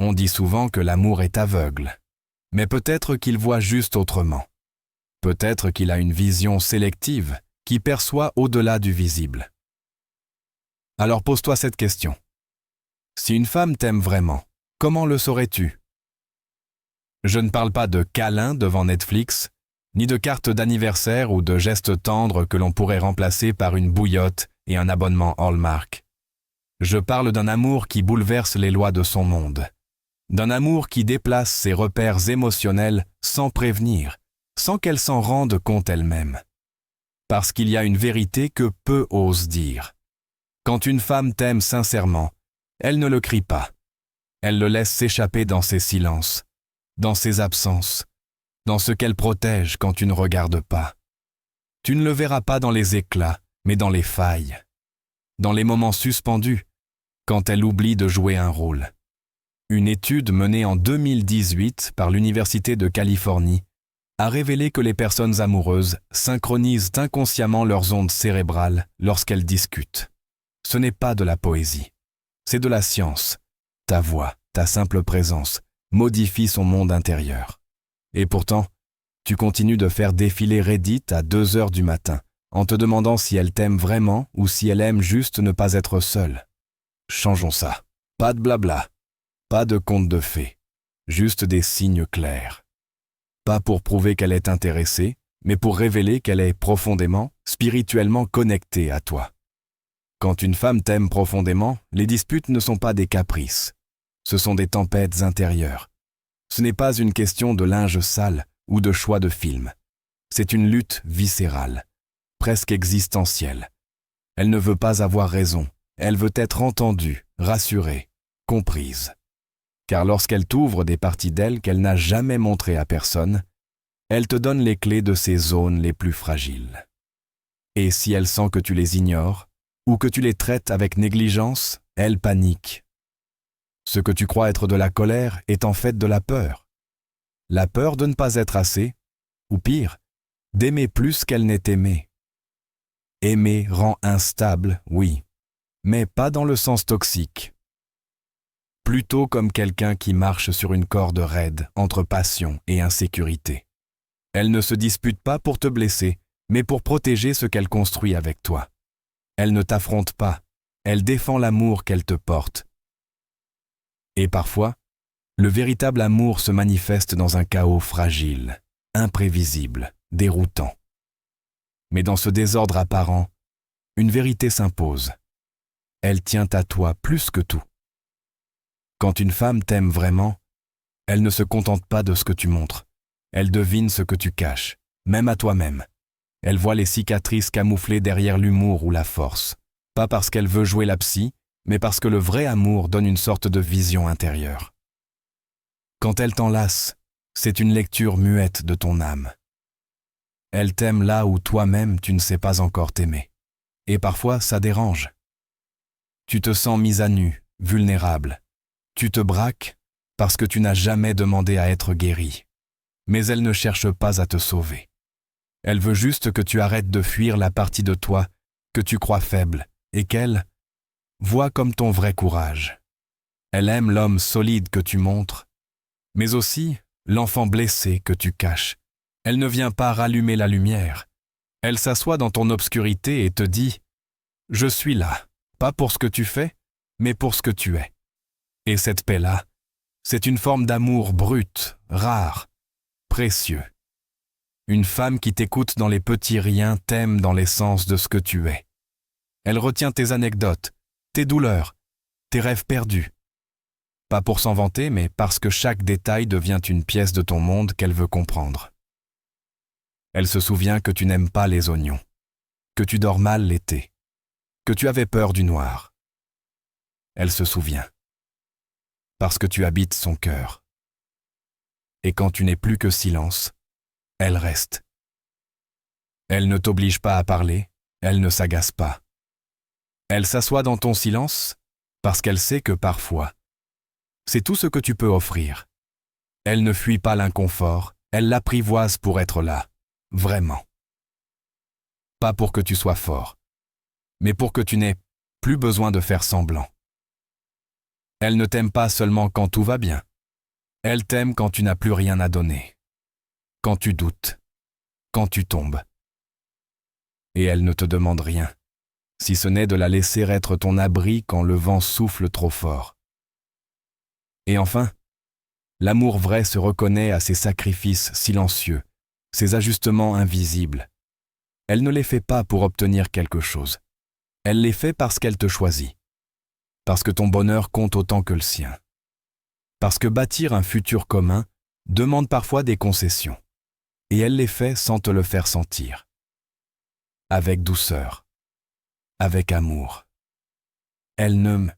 On dit souvent que l'amour est aveugle, mais peut-être qu'il voit juste autrement. Peut-être qu'il a une vision sélective qui perçoit au-delà du visible. Alors pose-toi cette question. Si une femme t'aime vraiment, comment le saurais-tu? Je ne parle pas de câlins devant Netflix, ni de cartes d'anniversaire ou de gestes tendres que l'on pourrait remplacer par une bouillotte et un abonnement Hallmark. Je parle d'un amour qui bouleverse les lois de son monde. D'un amour qui déplace ses repères émotionnels sans prévenir, sans qu'elle s'en rende compte elle-même. Parce qu'il y a une vérité que peu osent dire. Quand une femme t'aime sincèrement, elle ne le crie pas. Elle le laisse s'échapper dans ses silences, dans ses absences, dans ce qu'elle protège quand tu ne regardes pas. Tu ne le verras pas dans les éclats, mais dans les failles. Dans les moments suspendus, quand elle oublie de jouer un rôle. Une étude menée en 2018 par l'Université de Californie a révélé que les personnes amoureuses synchronisent inconsciemment leurs ondes cérébrales lorsqu'elles discutent. Ce n'est pas de la poésie, c'est de la science. Ta voix, ta simple présence, modifie son monde intérieur. Et pourtant, tu continues de faire défiler Reddit à 2 heures du matin, en te demandant si elle t'aime vraiment ou si elle aime juste ne pas être seule. Changeons ça. Pas de blabla. Pas de contes de fées. Juste des signes clairs. Pas pour prouver qu'elle est intéressée, mais pour révéler qu'elle est profondément, spirituellement connectée à toi. Quand une femme t'aime profondément, les disputes ne sont pas des caprices. Ce sont des tempêtes intérieures. Ce n'est pas une question de linge sale ou de choix de film. C'est une lutte viscérale, presque existentielle. Elle ne veut pas avoir raison. Elle veut être entendue, rassurée, comprise. Car lorsqu'elle t'ouvre des parties d'elle qu'elle n'a jamais montrées à personne, elle te donne les clés de ses zones les plus fragiles. Et si elle sent que tu les ignores, ou que tu les traites avec négligence, elle panique. Ce que tu crois être de la colère est en fait de la peur. La peur de ne pas être assez, ou pire, d'aimer plus qu'elle n'est aimée. Aimer rend instable, oui, mais pas dans le sens toxique. Plutôt comme quelqu'un qui marche sur une corde raide entre passion et insécurité. Elle ne se dispute pas pour te blesser, mais pour protéger ce qu'elle construit avec toi. Elle ne t'affronte pas, elle défend l'amour qu'elle te porte. Et parfois, le véritable amour se manifeste dans un chaos fragile, imprévisible, déroutant. Mais dans ce désordre apparent, une vérité s'impose. Elle tient à toi plus que tout. Quand une femme t'aime vraiment, elle ne se contente pas de ce que tu montres. Elle devine ce que tu caches, même à toi-même. Elle voit les cicatrices camouflées derrière l'humour ou la force. Pas parce qu'elle veut jouer la psy, mais parce que le vrai amour donne une sorte de vision intérieure. Quand elle t'enlace, c'est une lecture muette de ton âme. Elle t'aime là où toi-même tu ne sais pas encore t'aimer. Et parfois, ça dérange. Tu te sens mise à nu, vulnérable. Tu te braques parce que tu n'as jamais demandé à être guéri. Mais elle ne cherche pas à te sauver. Elle veut juste que tu arrêtes de fuir la partie de toi que tu crois faible et qu'elle voit comme ton vrai courage. Elle aime l'homme solide que tu montres, mais aussi l'enfant blessé que tu caches. Elle ne vient pas rallumer la lumière. Elle s'assoit dans ton obscurité et te dit « Je suis là, pas pour ce que tu fais, mais pour ce que tu es. » Et cette paix-là, c'est une forme d'amour brut, rare, précieux. Une femme qui t'écoute dans les petits riens t'aime dans l'essence de ce que tu es. Elle retient tes anecdotes, tes douleurs, tes rêves perdus. Pas pour s'en vanter, mais parce que chaque détail devient une pièce de ton monde qu'elle veut comprendre. Elle se souvient que tu n'aimes pas les oignons, que tu dors mal l'été, que tu avais peur du noir. Elle se souvient. Parce que tu habites son cœur. Et quand tu n'es plus que silence, elle reste. Elle ne t'oblige pas à parler, elle ne s'agace pas. Elle s'assoit dans ton silence parce qu'elle sait que parfois, c'est tout ce que tu peux offrir. Elle ne fuit pas l'inconfort, elle l'apprivoise pour être là, vraiment. Pas pour que tu sois fort, mais pour que tu n'aies plus besoin de faire semblant. Elle ne t'aime pas seulement quand tout va bien. Elle t'aime quand tu n'as plus rien à donner, quand tu doutes, quand tu tombes. Et elle ne te demande rien, si ce n'est de la laisser être ton abri quand le vent souffle trop fort. Et enfin, l'amour vrai se reconnaît à ses sacrifices silencieux, ses ajustements invisibles. Elle ne les fait pas pour obtenir quelque chose. Elle les fait parce qu'elle te choisit. Parce que ton bonheur compte autant que le sien. Parce que bâtir un futur commun demande parfois des concessions. Et elle les fait sans te le faire sentir. Avec douceur. Avec amour. Elle ne